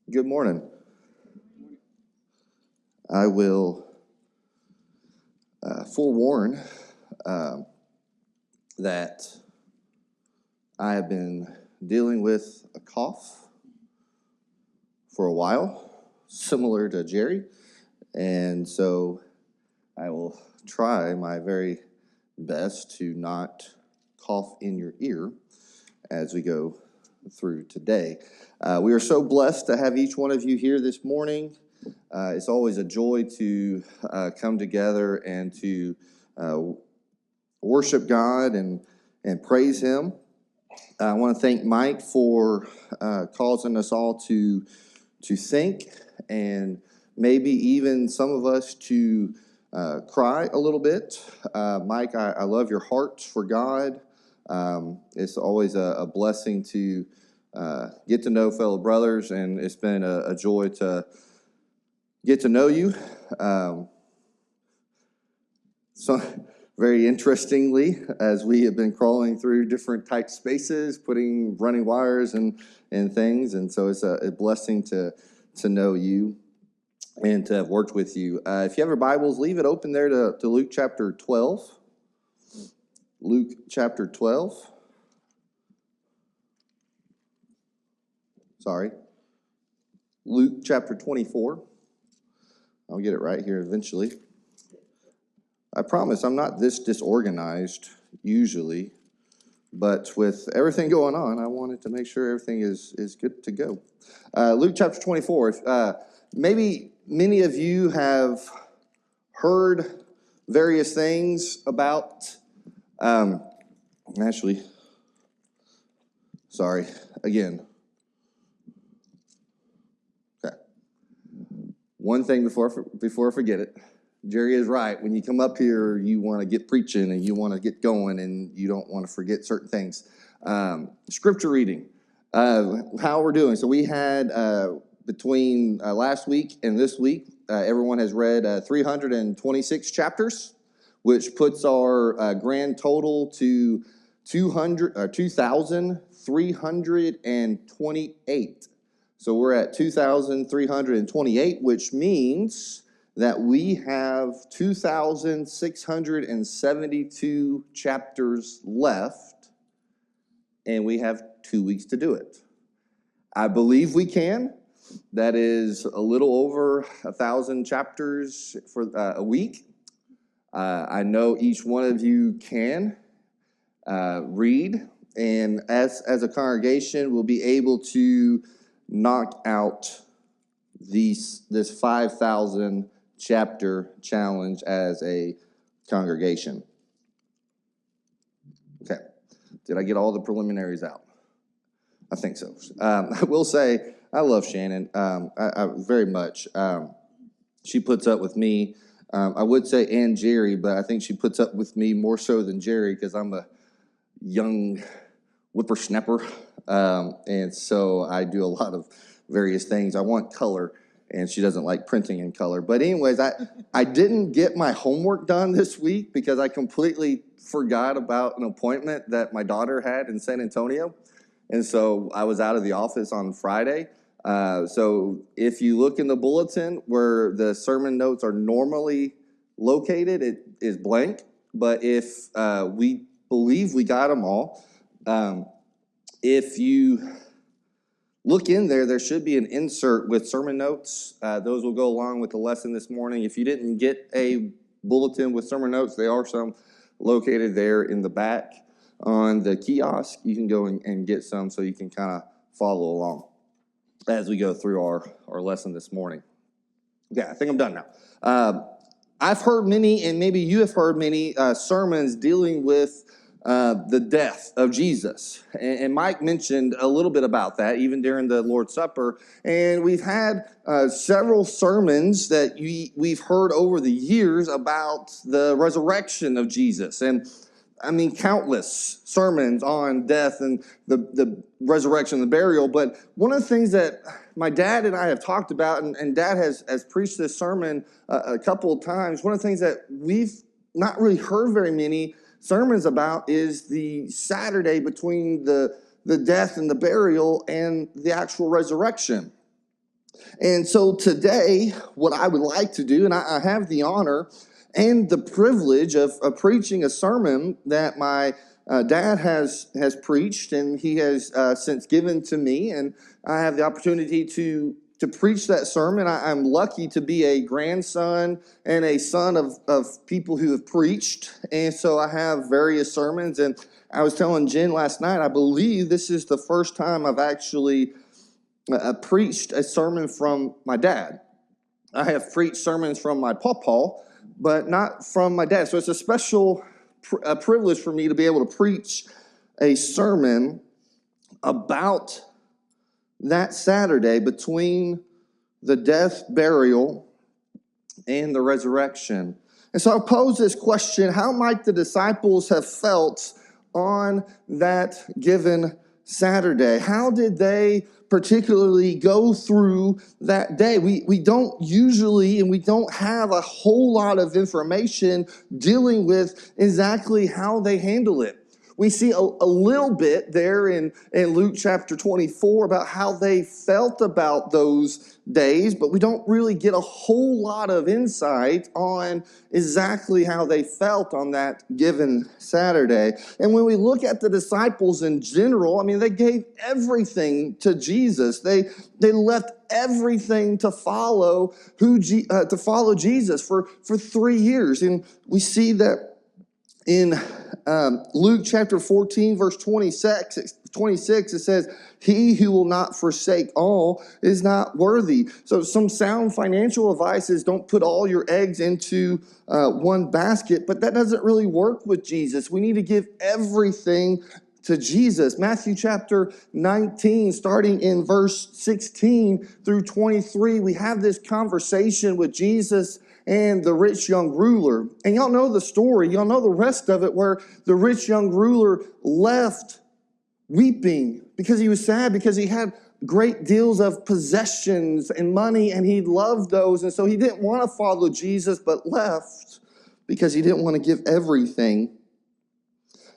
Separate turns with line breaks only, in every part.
Good morning. I will forewarn that I have been dealing with a cough for a while, similar to Jerry, and so I will try my very best to not cough in your ear as we go through today. We are so blessed to have each one of you here this morning. It's always a joy to come together and to worship God and praise Him. I want to thank Mike for causing us all to think and maybe even some of us to cry a little bit. Mike, I love your heart for God. It's always a blessing to get to know fellow brothers, and it's been a joy to get to know you. So very interestingly, as we have been crawling through different tight spaces, putting running wires and things, and so it's a blessing to know you and to have worked with you. If you have your Bibles, leave it open there to Luke chapter 12. Luke chapter 12. Sorry. Luke chapter 24. I'll get it right here eventually. I promise I'm not this disorganized usually, but with everything going on, I wanted to make sure everything is good to go. Luke chapter 24. Maybe many of you have heard various things about, sorry, again. Okay. One thing before I forget it. Jerry is right. When you come up here, you want to get preaching and you want to get going and you don't want to forget certain things. Scripture reading, how we're doing. So we had between last week and this week, everyone has read 326 chapters, which puts our grand total to 2,328. So we're at 2,328, which means that we have 2,672 chapters left, and we have 2 weeks to do it. I believe we can. That is a little over 1,000 chapters for a week. I know each one of you can read, and as a congregation, we'll be able to knock out this 5,000 chapter challenge as a congregation. Okay. Did I get all the preliminaries out? I think so. I will say I love Shannon I very much. She puts up with me. I would say and Jerry, but I think she puts up with me more so than Jerry because I'm a young whippersnapper. And so I do a lot of various things. I want color, and she doesn't like printing in color. But anyways, I didn't get my homework done this week because I completely forgot about an appointment that my daughter had in San Antonio. And so I was out of the office on Friday. So if you look in the bulletin where the sermon notes are normally located, it is blank. But if we believe we got them all, if you look in there, there should be an insert with sermon notes. Those will go along with the lesson this morning. If you didn't get a bulletin with sermon notes, there are some located there in the back on the kiosk. You can go and get some so you can kind of follow along as we go through our lesson this morning. Okay, I think I'm done now. I've heard many, and maybe you have heard many sermons dealing with the death of Jesus. And Mike mentioned a little bit about that even during the Lord's Supper. And we've had several sermons that we've heard over the years about the resurrection of Jesus. And I mean, countless sermons on death and the resurrection and the burial. But one of the things that my dad and I have talked about, and Dad has preached this sermon a couple of times, one of the things that we've not really heard very many sermons about is the Saturday between the death and the burial and the actual resurrection. And so today, what I would like to do, and I have the honor and the privilege of preaching a sermon that my dad has preached, and he has since given to me, and I have the opportunity to preach that sermon. I'm lucky to be a grandson and a son of people who have preached, and so I have various sermons. And I was telling Jen last night, I believe this is the first time I've actually preached a sermon from my dad. I have preached sermons from my pawpaw, but not from my dad. So it's a special privilege for me to be able to preach a sermon about that Saturday between the death, burial, and the resurrection. And so I'll pose this question: how might the disciples have felt on that given Saturday? How did they particularly go through that day? We don't usually, and we don't have a whole lot of information dealing with exactly how they handle it. We see a little bit there in Luke chapter 24 about how they felt about those days, but we don't really get a whole lot of insight on exactly how they felt on that given Saturday. And when we look at the disciples in general, I mean, they gave everything to Jesus. They left everything to follow Jesus for 3 years. And we see that in Luke chapter 14, verse 26, it says, "He who will not forsake all is not worthy." So some sound financial advice is don't put all your eggs into one basket, but that doesn't really work with Jesus. We need to give everything to Jesus. Matthew chapter 19, starting in verse 16 through 23, we have this conversation with Jesus and the rich young ruler. And y'all know the story. Y'all know the rest of it, where the rich young ruler left weeping because he was sad, because he had great deals of possessions and money, and he loved those. And so he didn't want to follow Jesus, but left because he didn't want to give everything.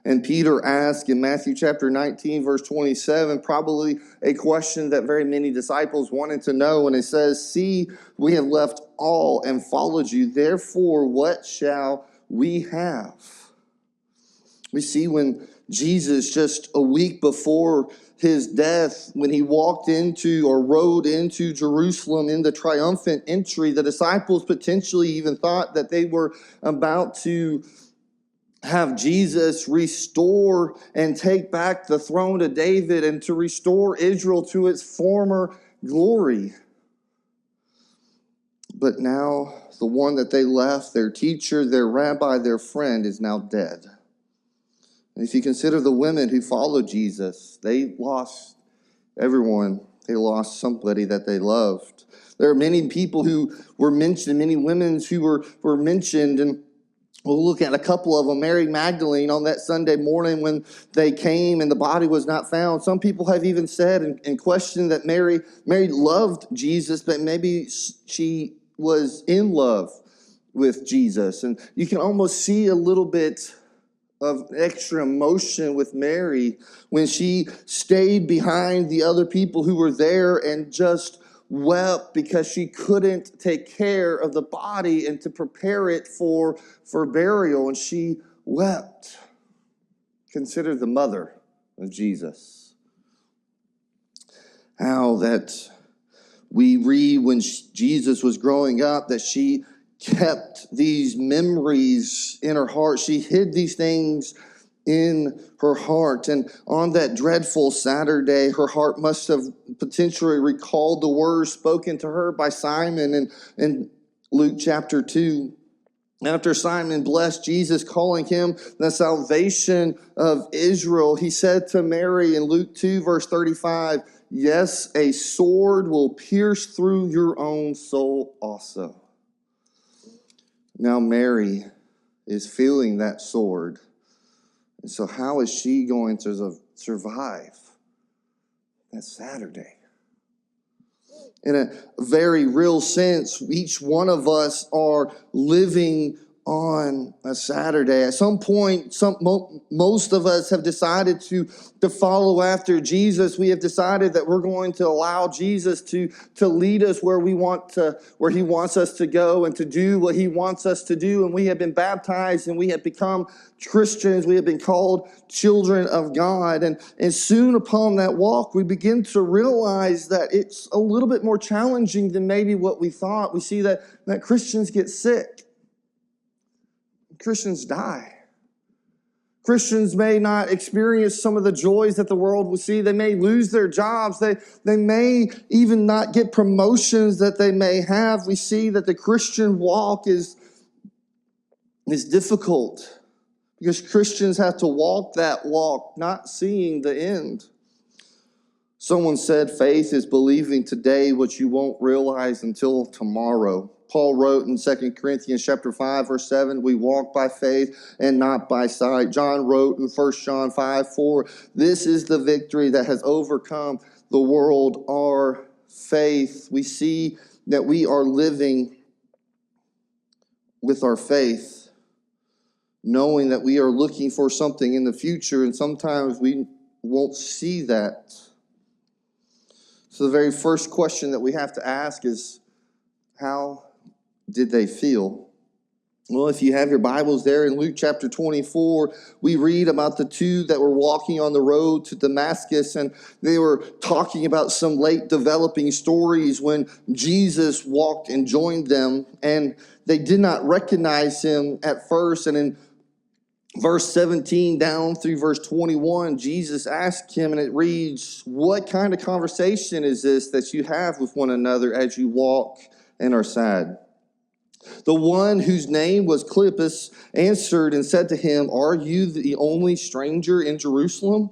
And Peter asked in Matthew chapter 19, verse 27, probably a question that very many disciples wanted to know. And it says, "See, we have left all and followed you. Therefore, what shall we have?" We see when Jesus, just a week before his death, when he walked into or rode into Jerusalem in the triumphant entry, the disciples potentially even thought that they were about to have Jesus restore and take back the throne to David and to restore Israel to its former glory. But now the one that they left, their teacher, their rabbi, their friend, is now dead. And if you consider the women who followed Jesus, they lost everyone. They lost somebody that they loved. There are many people who were mentioned, many women who were mentioned, and we'll look at a couple of them. Mary Magdalene, on that Sunday morning when they came and the body was not found. Some people have even said and questioned that Mary loved Jesus, but maybe she was in love with Jesus. And you can almost see a little bit of extra emotion with Mary when she stayed behind the other people who were there and just wept because she couldn't take care of the body and to prepare it for burial, and she wept. Consider the mother of Jesus. How that we read when Jesus was growing up that she kept these memories in her heart. She hid these things in her heart. And on that dreadful Saturday, her heart must have potentially recalled the words spoken to her by Simon in Luke chapter 2. After Simon blessed Jesus, calling him the salvation of Israel, he said to Mary in Luke 2, verse 35, "Yes, a sword will pierce through your own soul also." Now Mary is feeling that sword. And so how is she going to survive that Saturday? In a very real sense, each one of us are living on a Saturday. At some point, most of us have decided to follow after Jesus. We have decided that we're going to allow Jesus to lead us where he wants us to go and to do what he wants us to do. And we have been baptized and we have become Christians. We have been called children of God. And soon upon that walk, we begin to realize that it's a little bit more challenging than maybe what we thought. We see that Christians get sick. Christians die. Christians may not experience some of the joys that the world will see. They may lose their jobs. They may even not get promotions that they may have. We see that the Christian walk is difficult because Christians have to walk that walk, not seeing the end. Someone said faith is believing today what you won't realize until tomorrow. Paul wrote in 2 Corinthians chapter 5, verse 7, we walk by faith and not by sight. John wrote in 1 John 5, 4, this is the victory that has overcome the world, our faith. We see that we are living with our faith, knowing that we are looking for something in the future, and sometimes we won't see that. So the very first question that we have to ask is, how did they feel? Well, if you have your Bibles there in Luke chapter 24, we read about the two that were walking on the road to Damascus, and they were talking about some late developing stories when Jesus walked and joined them, and they did not recognize him at first. And in verse 17 down through verse 21, Jesus asked him, and it reads, what kind of conversation is this that you have with one another as you walk and are sad? The one whose name was Cleopas answered and said to him, are you the only stranger in Jerusalem?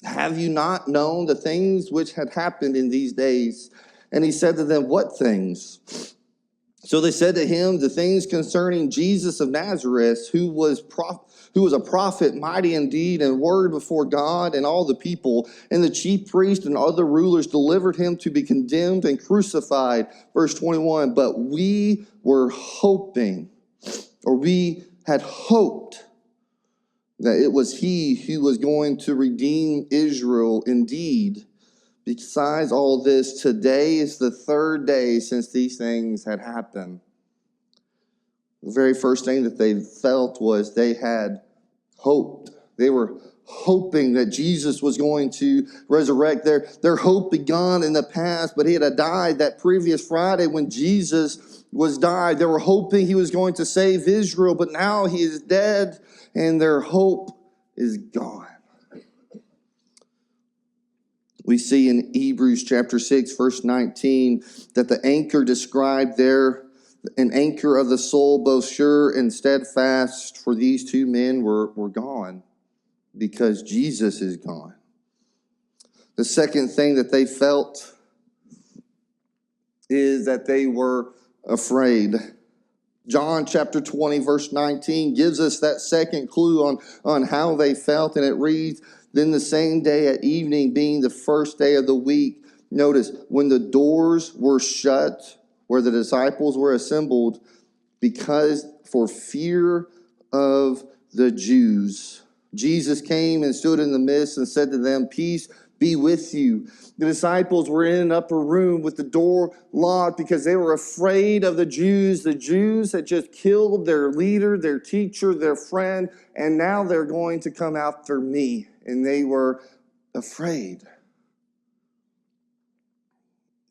Have you not known the things which had happened in these days? And he said to them, what things? So they said to him, the things concerning Jesus of Nazareth, who was a prophet, mighty in deed and word before God and all the people. And the chief priest and other rulers delivered him to be condemned and crucified. Verse 21, but we were hoping, or we had hoped, that it was he who was going to redeem Israel. Indeed, besides all this, today is the third day since these things had happened. The very first thing that they felt was they had hoped. They were hoping that Jesus was going to resurrect. Their hope began in the past, but he had died that previous Friday when Jesus was died. They were hoping he was going to save Israel, but now he is dead and their hope is gone. We see in Hebrews chapter 6, verse 19, that the anchor described there, an anchor of the soul, both sure and steadfast, for these two men were gone because Jesus is gone. The second thing that they felt is that they were afraid. John chapter 20, verse 19 gives us that second clue on how they felt, and it reads, then the same day at evening, being the first day of the week, notice, when the doors were shut, where the disciples were assembled, because for fear of the Jews, Jesus came and stood in the midst and said to them, peace be with you. The disciples were in an upper room with the door locked because they were afraid of the Jews. The Jews had just killed their leader, their teacher, their friend, and now they're going to come after me. And they were afraid.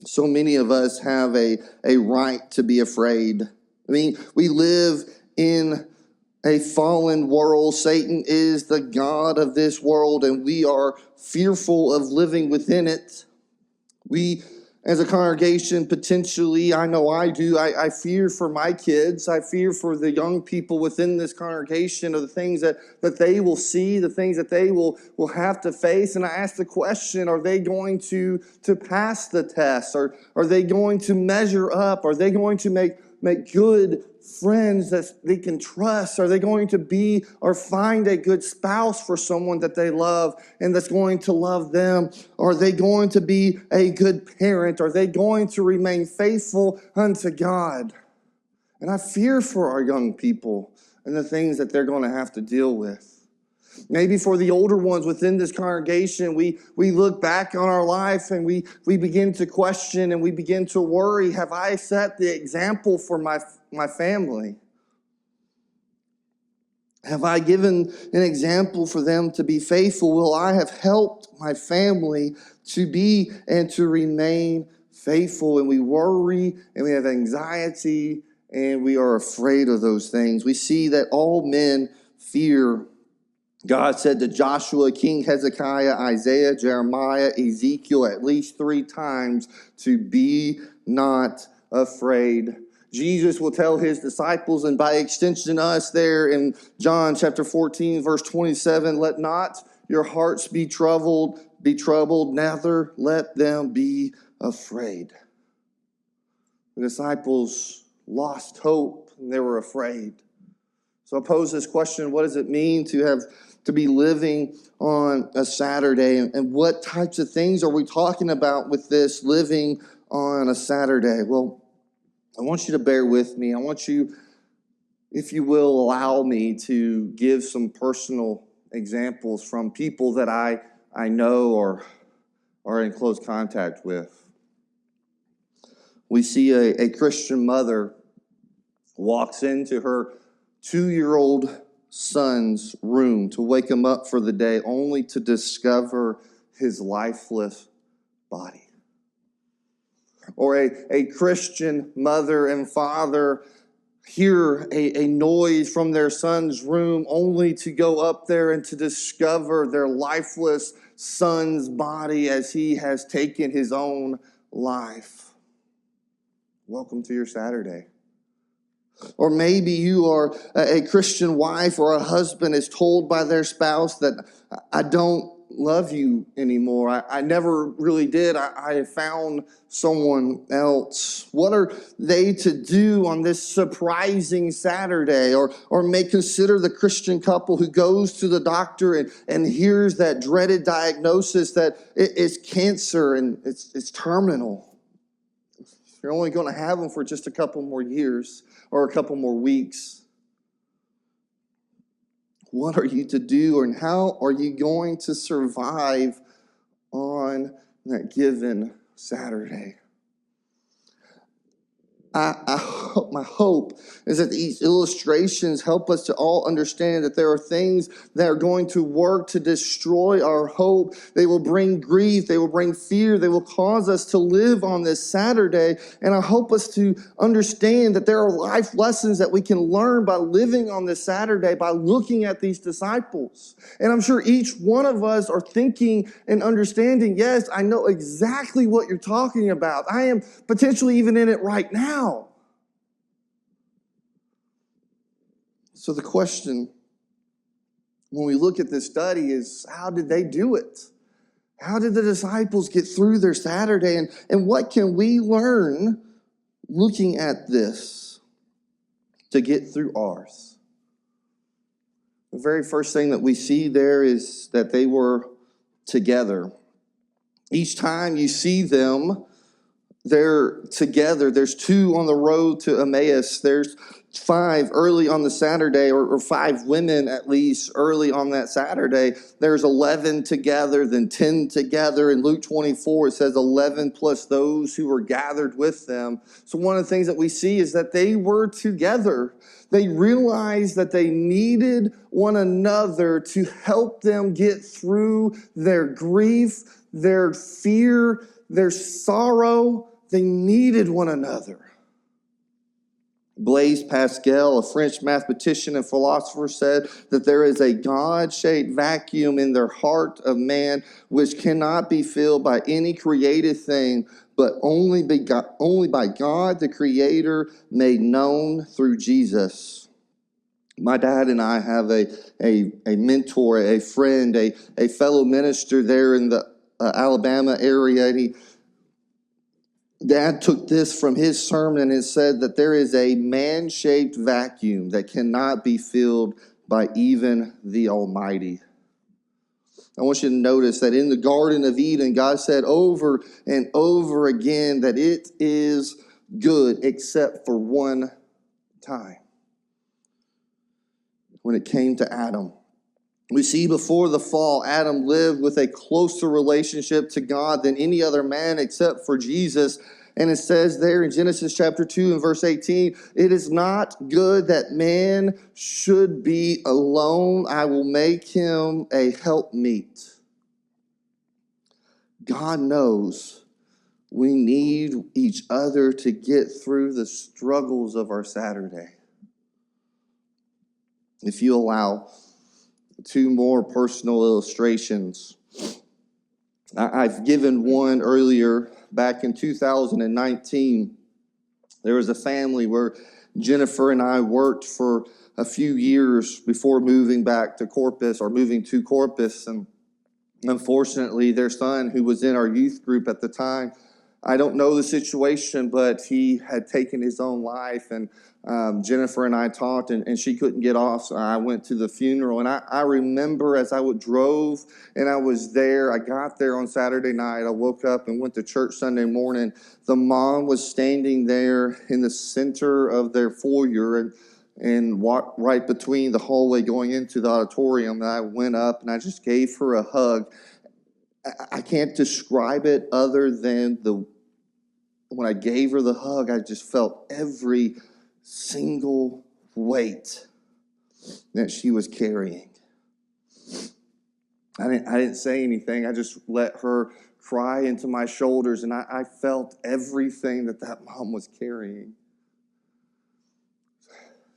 So many of us have a right to be afraid. I mean, we live in a fallen world. Satan is the god of this world, and we are fearful of living within it. We, as a congregation, potentially, I know I do, I fear for my kids. I fear for the young people within this congregation of the things that they will see, the things that they will have to face. And I ask the question, are they going to pass the test? Or are they going to measure up? Are they going to make good friends that they can trust? Are they going to be or find a good spouse for someone that they love and that's going to love them? Are they going to be a good parent? Are they going to remain faithful unto God? And I fear for our young people and the things that they're going to have to deal with. Maybe for the older ones within this congregation, we look back on our life and we begin to question and we begin to worry, have I set the example for my family? Have I given an example for them to be faithful? Will I have helped my family to be and to remain faithful? And we worry and we have anxiety and we are afraid of those things. We see that all men fear. God said to Joshua, King Hezekiah, Isaiah, Jeremiah, Ezekiel at least 3 times to be not afraid. Jesus will tell his disciples, and by extension us there in John chapter 14, verse 27, let not your hearts be troubled, neither let them be afraid. The disciples lost hope and they were afraid. So I pose this question, what does it mean to be living on a Saturday? And what types of things are we talking about with this living on a Saturday? Well, I want you to bear with me. I want you, if you will, allow me to give some personal examples from people that I know or are in close contact with. We see a Christian mother walks into her 2-year-old son's room to wake him up for the day, only to discover his lifeless body. Or a Christian mother and father hear a noise from their son's room, only to go up there and to discover their lifeless son's body as he has taken his own life. Welcome to your Saturday. Or maybe you are a Christian wife or a husband is told by their spouse that I don't love you anymore. I never really did. I found someone else. What are they to do on this surprising Saturday? Or may consider the Christian couple who goes to the doctor and hears that dreaded diagnosis that it's cancer and it's terminal. You're only going to have them for just a couple more years or a couple more weeks. What are you to do and how are you going to survive on that given Saturday? My hope is that these illustrations help us to all understand that there are things that are going to work to destroy our hope. They will bring grief. They will bring fear. They will cause us to live on this Saturday. And I hope us to understand that there are life lessons that we can learn by living on this Saturday, by looking at these disciples. And I'm sure each one of us are thinking and understanding, yes, I know exactly what you're talking about. I am potentially even in it right now. So the question, when we look at this study, is how did they do it? How did the disciples get through their Saturday? And what can we learn looking at this to get through ours? The very first thing that we see there is that they were together. Each time you see them, they're together. There's 2 on the road to Emmaus. There's 5 early on the Saturday, or 5 women at least early on that Saturday. There's 11 together, then 10 together. In Luke 24, it says 11 plus those who were gathered with them. So one of the things that we see is that they were together. They realized that they needed one another to help them get through their grief, their fear, their sorrow. They needed one another. Blaise Pascal, a French mathematician and philosopher, said that there is a God-shaped vacuum in the heart of man which cannot be filled by any created thing, but only by God, the Creator, made known through Jesus. My dad and I have a mentor, a friend, a fellow minister there in the Alabama area, and Dad took this from his sermon and said that there is a man-shaped vacuum that cannot be filled by even the Almighty. I want you to notice that in the Garden of Eden, God said over and over again that it is good except for one time. When it came to Adam, we see before the fall, Adam lived with a closer relationship to God than any other man except for Jesus. And it says there in Genesis chapter 2 and verse 18, it is not good that man should be alone. I will make him a helpmeet. God knows we need each other to get through the struggles of our Saturday. If you allow 2 more personal illustrations. I've given one earlier back in 2019. There was a family where Jennifer and I worked for a few years before moving back to Corpus or moving to Corpus. And unfortunately, their son, who was in our youth group at the time, I don't know the situation, but he had taken his own life. And Jennifer and I talked, and she couldn't get off, so I went to the funeral. And I remember as I drove and I was there, I got there on Saturday night. I woke up and went to church Sunday morning. The mom was standing there in the center of their foyer and walked right between the hallway going into the auditorium. And I went up and I just gave her a hug. I can't describe it other than when I gave her the hug, I just felt every single weight that she was carrying. I didn't say anything. I just let her cry into my shoulders, and I felt everything that mom was carrying.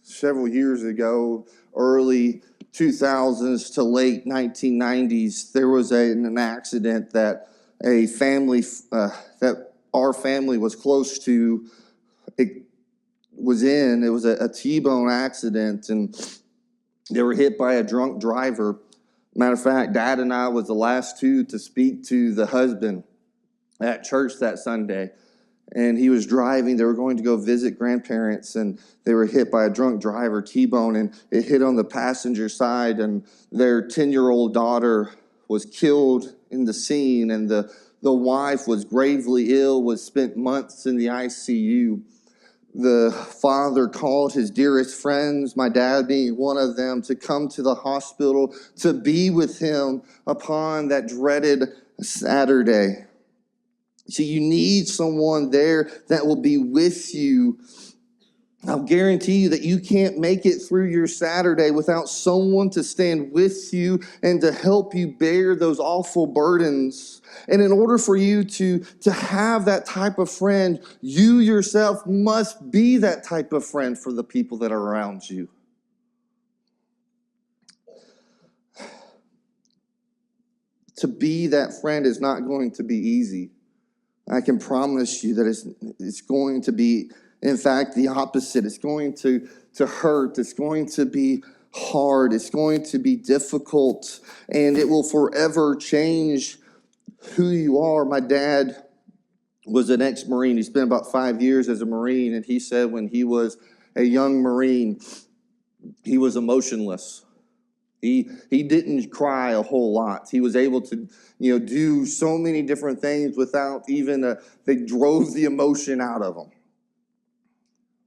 Several years ago, early 2000s to late 1990s, there was an accident that a family that our family was close to. It was a T-bone accident, and they were hit by a drunk driver. Matter of fact, Dad and I was the last 2 to speak to the husband at church that Sunday. And he was driving. They were going to go visit grandparents, and they were hit by a drunk driver, T-bone, and it hit on the passenger side, and their 10-year-old daughter was killed in the scene, and the wife was gravely ill, was spent months in the ICU. The father called his dearest friends, my dad being one of them, to come to the hospital to be with him upon that dreaded Saturday. So you need someone there that will be with you. I'll guarantee you that you can't make it through your Saturday without someone to stand with you and to help you bear those awful burdens. And in order for you to have that type of friend, you yourself must be that type of friend for the people that are around you. To be that friend is not going to be easy. I can promise you that it's going to be, in fact, the opposite. It's going to hurt. It's going to be hard. It's going to be difficult. And it will forever change who you are. My dad was an ex-Marine. He spent about 5 years as a Marine. And he said when he was a young Marine, he was emotionless. He didn't cry a whole lot. He was able to, do so many different things without even they drove the emotion out of him.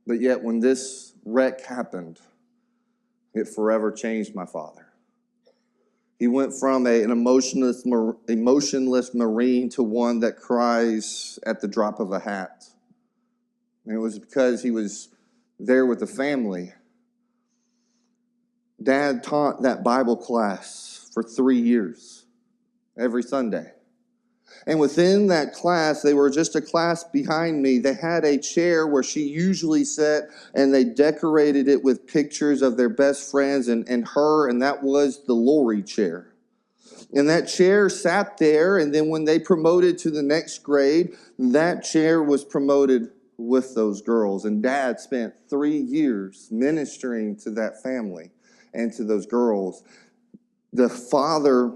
But yet when this wreck happened, it forever changed my father. He went from an emotionless Marine to one that cries at the drop of a hat. And it was because he was there with the family. Dad taught that Bible class for 3 years, every Sunday. And within that class, they were just a class behind me. They had a chair where she usually sat, and they decorated it with pictures of their best friends and her, and that was the Lori chair. And that chair sat there, and then when they promoted to the next grade, that chair was promoted with those girls. And Dad spent 3 years ministering to that family and to those girls. The father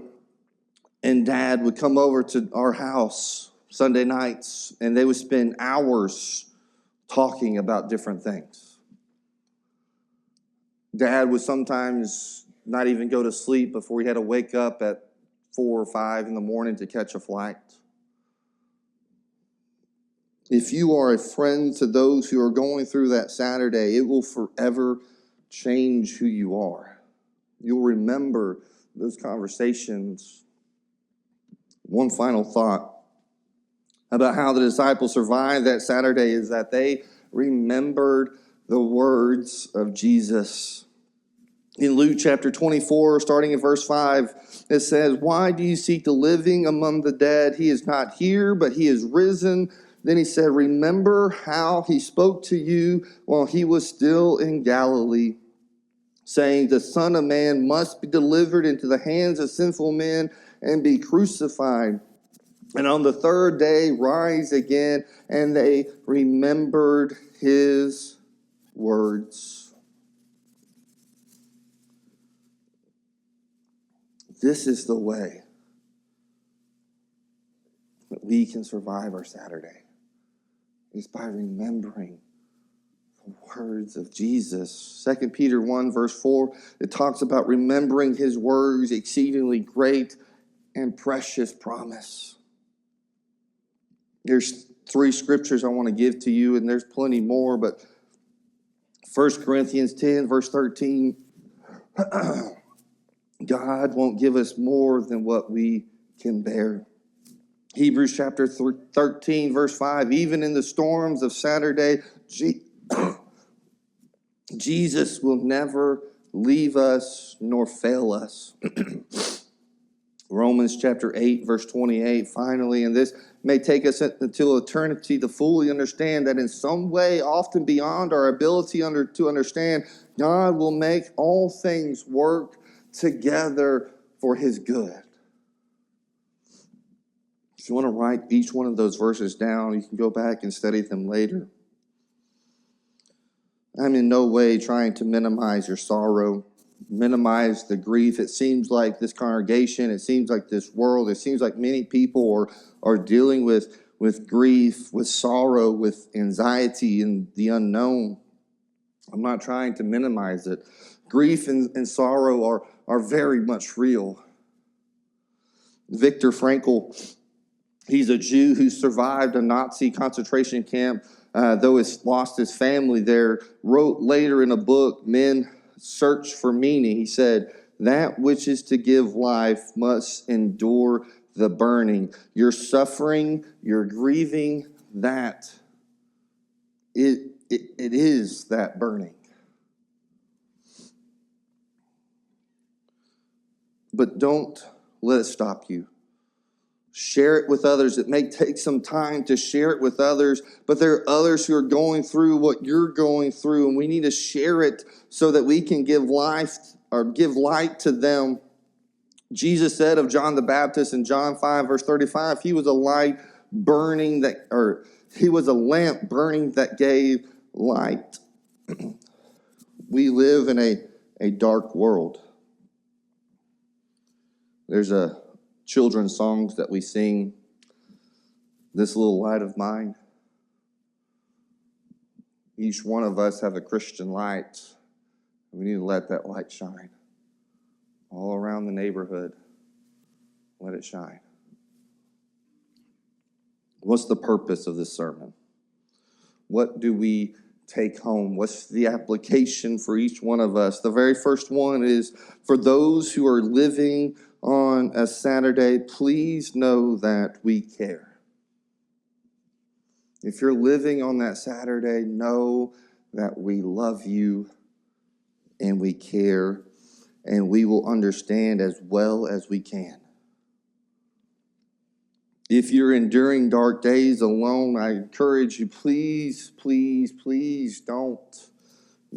and Dad would come over to our house Sunday nights, and they would spend hours talking about different things. Dad would sometimes not even go to sleep before he had to wake up at 4 or 5 in the morning to catch a flight. If you are a friend to those who are going through that Saturday, it will forever change who you are. You'll remember those conversations. One final thought about how the disciples survived that Saturday is that they remembered the words of Jesus. In Luke chapter 24, starting in verse 5, it says, "Why do you seek the living among the dead? He is not here, but he is risen." Then he said, "Remember how he spoke to you while he was still in Galilee, saying, 'The Son of Man must be delivered into the hands of sinful men and be crucified, and on the third day rise again.' And they remembered his words." This is the way that we can survive our Saturday, is by remembering the words of Jesus. 2 Peter 1 verse 4, it talks about remembering his words, exceedingly great and precious promise. There's 3 scriptures I want to give to you, and there's plenty more, but 1 Corinthians 10 verse 13, God won't give us more than what we can bear. Hebrews chapter 13, verse 5, even in the storms of Saturday, Jesus will never leave us nor fail us. Romans chapter 8, verse 28, finally, and this may take us until eternity to fully understand that in some way, often beyond our ability to understand, God will make all things work together for his good. If you want to write each one of those verses down, you can go back and study them later. I'm in no way trying to minimize your sorrow, minimize the grief. It seems like this congregation, it seems like this world, it seems like many people are dealing with grief, with sorrow, with anxiety and the unknown. I'm not trying to minimize it. Grief and sorrow are very much real. Viktor Frankl, he's a Jew who survived a Nazi concentration camp, though he lost his family there, wrote later in a book, Men Search for Meaning. He said, "That which is to give life must endure the burning." You're suffering, you're grieving, that it is that burning. But don't let it stop you. Share it with others. It may take some time to share it with others, but there are others who are going through what you're going through, and we need to share it so that we can give life or give light to them. Jesus said of John the Baptist in John 5, verse 35, he was a lamp burning that gave light. We live in a dark world. There's a children's songs that we sing, "This Little Light of Mine." Each one of us have a Christian light. We need to let that light shine all around the neighborhood. Let it shine. What's the purpose of this sermon? What do we take home? What's the application for each one of us? The very first one is, for those who are living on a Saturday, please know that we care. If you're living on that Saturday, know that we love you and we care, and we will understand as well as we can. If you're enduring dark days alone, I encourage you, please, please, please don't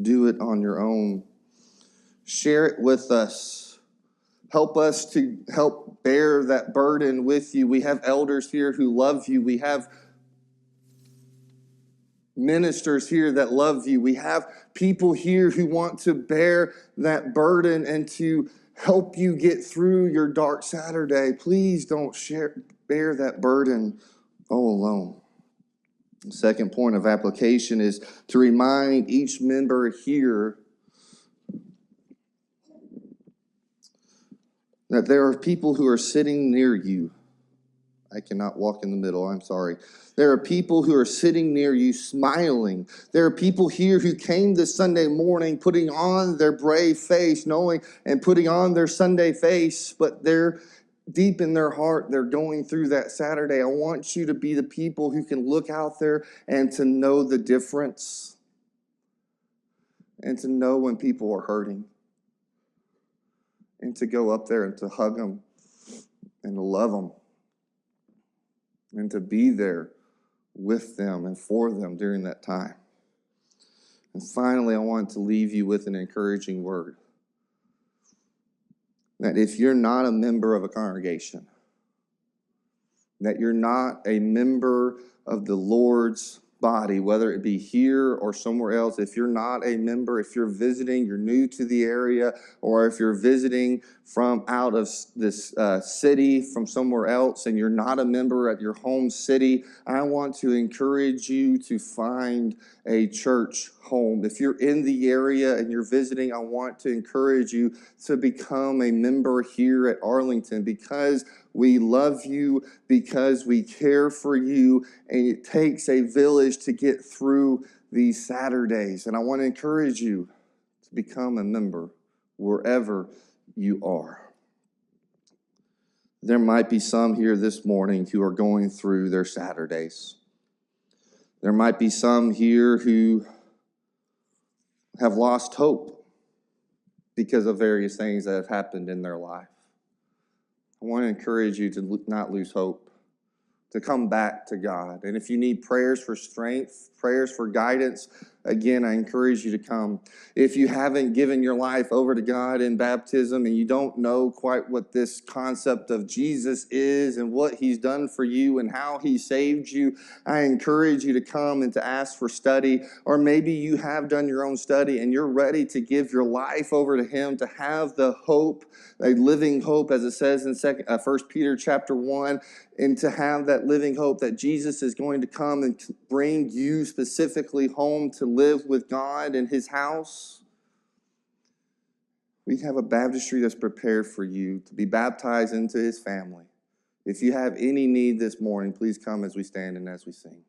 do it on your own. Share it with us. Help us to help bear that burden with you. We have elders here who love you. We have ministers here that love you. We have people here who want to bear that burden and to help you get through your dark Saturday. Please don't bear that burden all alone. The second point of application is to remind each member here that there are people who are sitting near you. I cannot walk in the middle. I'm sorry. There are people who are sitting near you smiling. There are people here who came this Sunday morning putting on their brave face, knowing and putting on their Sunday face, but they're deep in their heart, they're going through that Saturday. I want you to be the people who can look out there and to know the difference and to know when people are hurting and to go up there and to hug them and to love them and to be there with them and for them during that time. And finally, I want to leave you with an encouraging word. That if you're not a member of a congregation, that you're not a member of the Lord's body, whether it be here or somewhere else, if you're not a member, if you're visiting, you're new to the area, or if you're visiting from out of this city, from somewhere else, and you're not a member at your home city, I want to encourage you to find a church home. If you're in the area and you're visiting, I want to encourage you to become a member here at Arlington, because we love you, because we care for you, and it takes a village to get through these Saturdays. And I want to encourage you to become a member wherever you are. There might be some here this morning who are going through their Saturdays. There might be some here who have lost hope because of various things that have happened in their life. I want to encourage you to not lose hope, to come back to God. And if you need prayers for strength, prayers for guidance, again, I encourage you to come. If you haven't given your life over to God in baptism and you don't know quite what this concept of Jesus is and what he's done for you and how he saved you, I encourage you to come and to ask for study. Or maybe you have done your own study and you're ready to give your life over to him, to have the hope, a living hope, as it says in 1 Peter chapter 1, and to have that living hope that Jesus is going to come and bring you specifically home to live with God in his house. We have a baptistry that's prepared for you to be baptized into his family. If you have any need this morning, please come as we stand and as we sing.